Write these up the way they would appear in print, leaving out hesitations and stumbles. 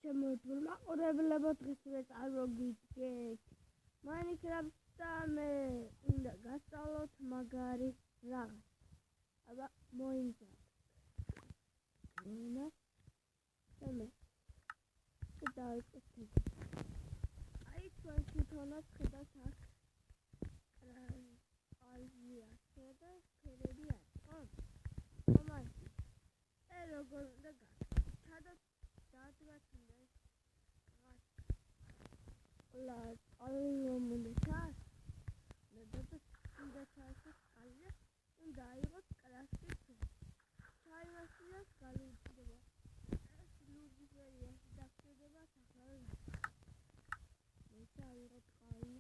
ჩემოთულ მაყურებლებო, დღესვე წარმოგიდგენთ Minecraft-და მე უნდა გასწავლოთ მაგარი რაღაც. აბა მოინგრა. მე დავიწყოთ. აი თქვენ თვითონაც ხედავთ აქ აზიასა და ფერები არის, ხო? ამაში როგორ უნდა ჩადოთ დადგათ უნდა ჩას უნდა ჩასოს ყალიბე უნდა აიღოთ კრაფტის ჩაივასილოს გალიუწდება ეს ლუზი ფერია დაგჭირდება სახალ მე ჩაიღოთ ყალი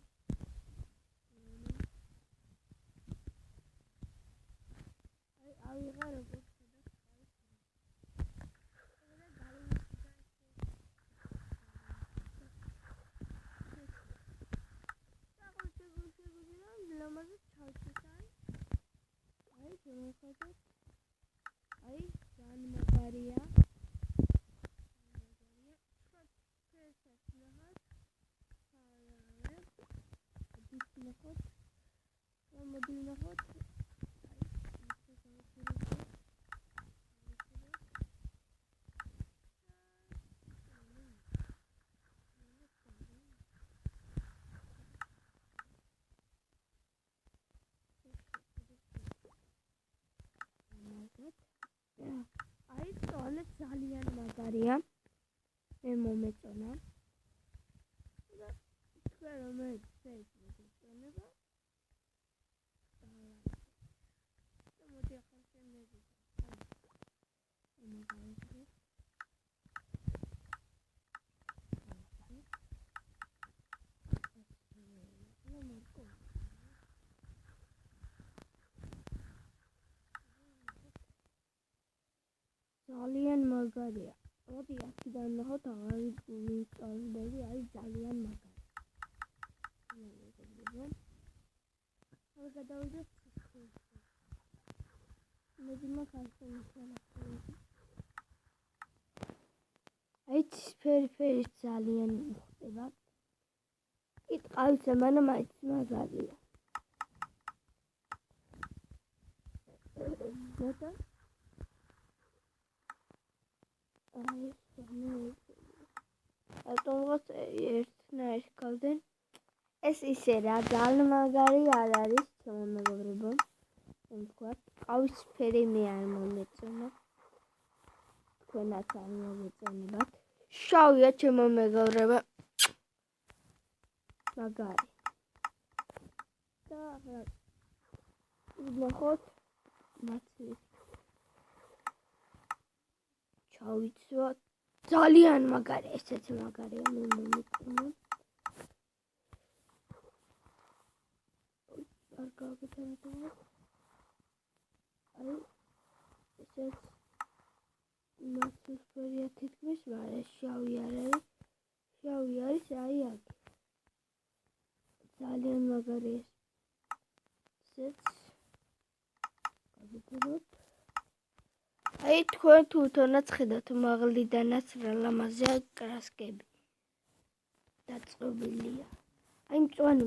აი ავიღა როგორც აი ძალიან მაგარია აი სწორედ ძალიან მაგარია მე მომეწონა და თქვენ რომელიც მოგეწონება და მოდი ახლა შემდეგი ძალიან მაგარია. მოდი აქედან ნახოთ აღარი ინსტალებელი არის ძალიან მაგარი. ახლა გადავიდეთ სისტემაში. მოდი აი ფერი ძალიან მოხდება. იტყავს მანამ მაინც მაგარია. და ატომღაც ერთნაირ გავდენ ეს ისე რა ძალიან მაგარი არ არის ჩემო მეგობრებო თქვა ყავისფერი მე არ მომეწონა თქვენაც არ მომეწონებათ შავია ჩემო მეგობრებო მაგარი და ნახოთ მათი ჩავიცვათ ძალიან მაგარი ესეც მაგარია მე მომეწონა არ გავგეთანოთ აი ესეც მათი თითქმის ვარ შავი არის აი აქ ძალიან მაგარი ესეც გავგეთანოთ აი თქვენ თვითონაც ხედავთ მაღლიდანაც რა ლამაზია კრასკები დაწყობილია აი მწვანე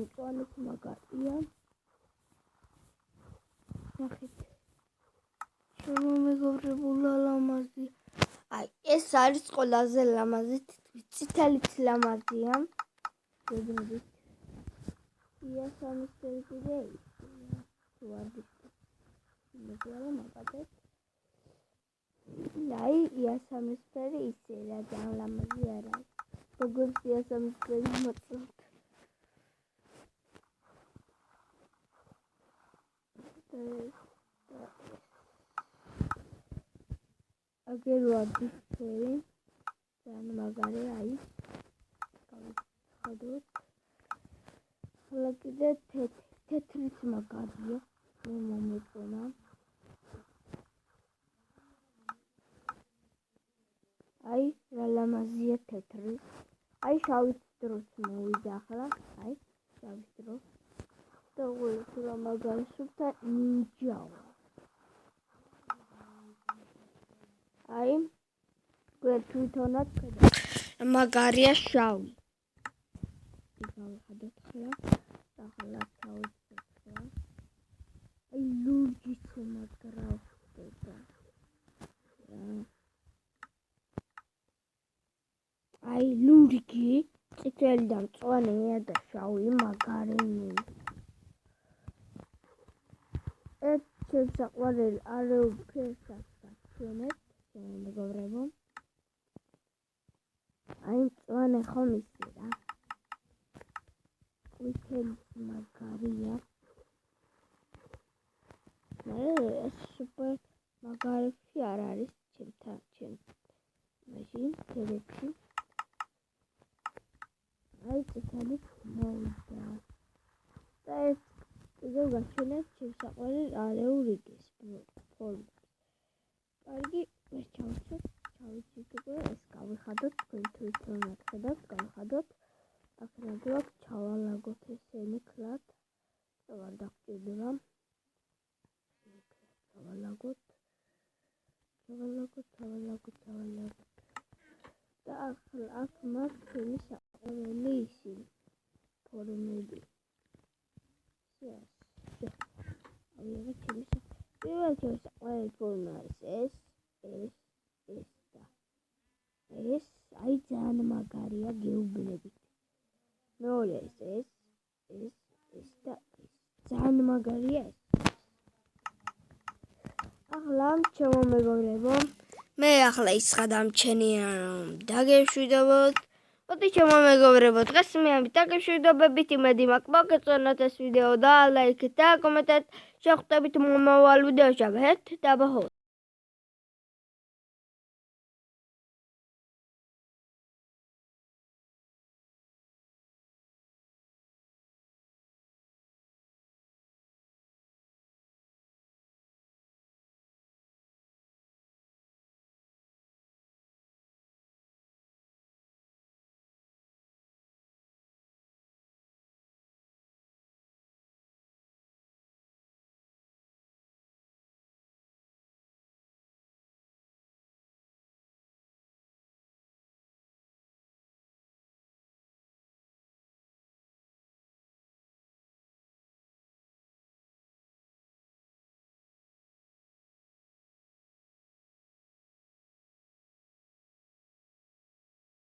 მაგარია ნახეთ ჩემო მეგობრებო ლამაზი აი ეს არის ყველაზე ლამაზი წითელიც ლამაზია გეგმებით იასამისფერი კიდე თუ არ გიქნება მაგათაც აი იასამისფერი ისე რა ძალიან ლამაზი არ არის როგორც იასამისფერი მოწონთ აგერ ვარდისფერი ძალიან მაგარი აი გავიხადოთ ახლა კიდე თეთრიც მაგარია მე მომეწონა აი რა ლამაზია თეთრი აი შავის დროც მოვიდა ახლა აი შავის დრო და რა მაგარი სუფთა ნინჯავა აი გვერდ თვითონაც ხედავთ მაგარია შავი. გავიხადოთ ხლა. ახლა ჩავიწევ. აი ლურჯი მაგრა ხდება. აი ლურჯი წითელი და მწვანეა და შავი მაგარია. ეს საყვარელი არაუ ფერსაც ჩვენეთ მეგობრებო. აი მწვანე ხომ ისი რა. წითელი მაგარია. ეს სუპერ მაგარი არ არის ჩემ მაშინ თერექი აი წითელი მოვიდა და ეს კიდევ გაჩვენეთ ჩემ საყვარელ არეურიგის ფორმას. კარგი, ეს ჩავიცით უკვე, ეს გავიხადოთ, თქვენ თვითონ ნახეთ, გავიხადოთ. ახლა გვაქვს ჩავალაგოთ ესენი კლად. აღარ დაგჭირდება. ჩავალაგოთ. და ახლა აქ მაქვს ჩვენი საყვარელი ისინი ფორმები. პირველ საყვარელი ფორმა არის ეს და ეს აი ძალიან მაგარია გეუბნებით. მეორე ეს და ეს ძალიან მაგარია ეს. ახლა ჩემო მეგობრებო, მე ახლა ისხა დამჩენია რომ დაგეშვიდობოთ. ოდი ჩემო მეგობრებო, დღეს მე ამით დაგეშვიდობებით. იმედი მაქვს მოგეწონათ ეს ვიდეო და ლაიქით და კომენტად შეხვდებით მომავალ ვიდეოში. დაბაჰოთ.